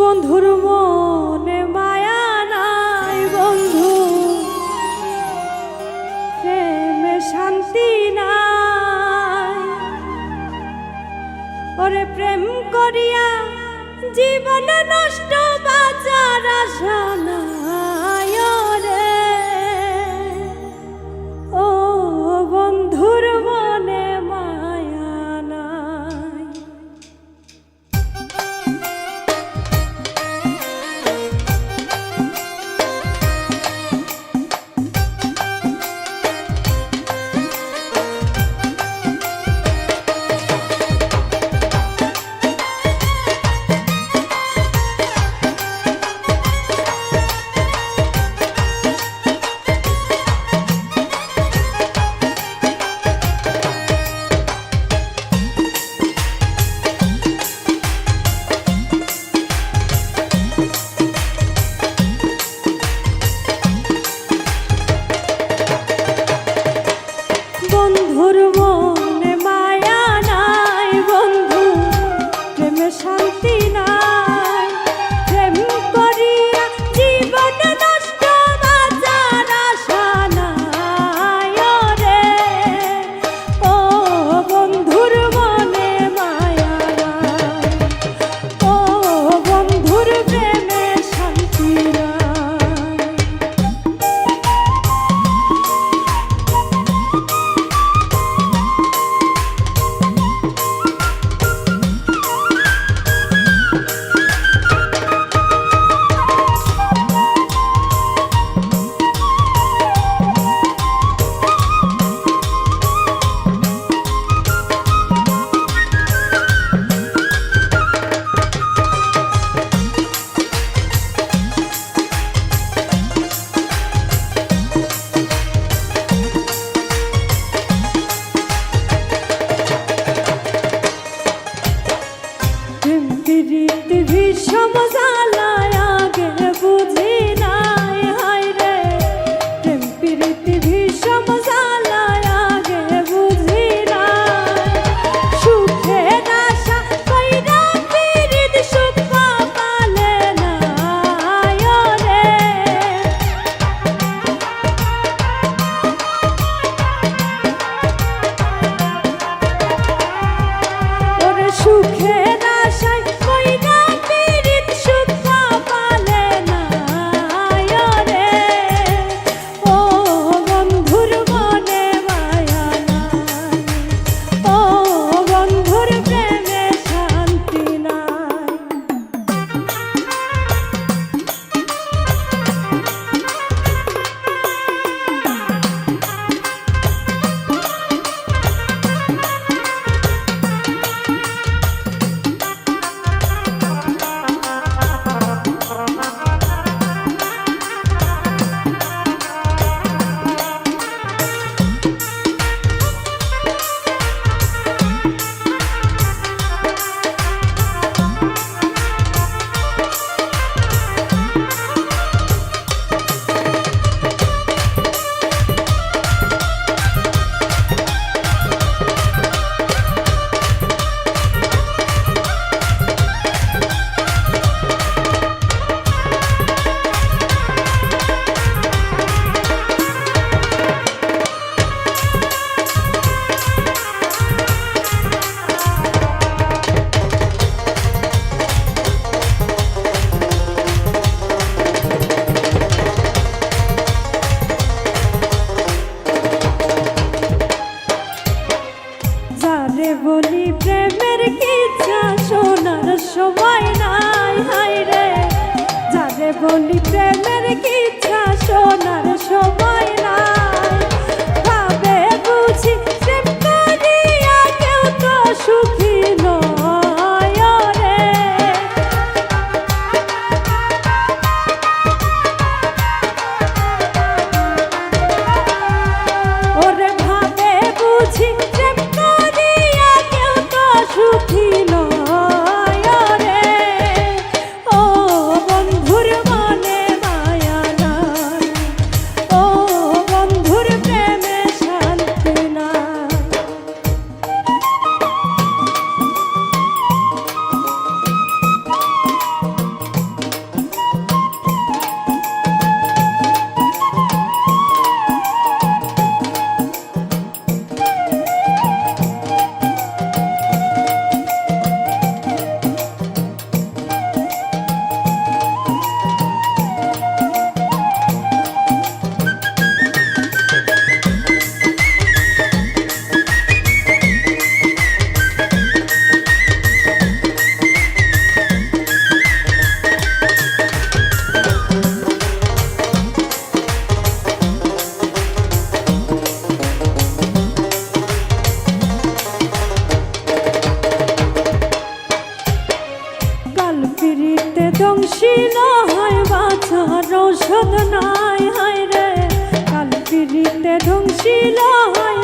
বন্ধুর মনে মায়া নাই বন্ধু, প্রেমে শান্তি নাই। ওরে প্রেম করিয়া জীবন নষ্ট, বাঁচার আশা নাই। ওরে ও বন্ধুর মনে মায়া নাই। বন্ধুর মনে মায়া নাই বন্ধু, প্রেমে শান্তি নাই। প্রেম করিয়া জীবন নষ্ট, বাঁচার আশা নাই। ওরে ও বন্ধুর মনে মায়া নাই, ও বন্ধুর প্রেমে শান্তি নাই। বিষম জ্বালায় আগে বুঝি নাই, হায় রে প্রেম প্রীতি বিষম জ্বালায় আগে বুঝি নাই। সুখের আশা কইরা পীড়িত সুখ পালে নাই। ওরে ওরে সুখের আশায় কইরা পীড়িত সুখ পালে নাই। কাল পিড়িতে ধ্বংসিল হয় বাঁচার ঔষধ নাই, হায় রে কাল পিড়িতে ধ্বংসিল হয়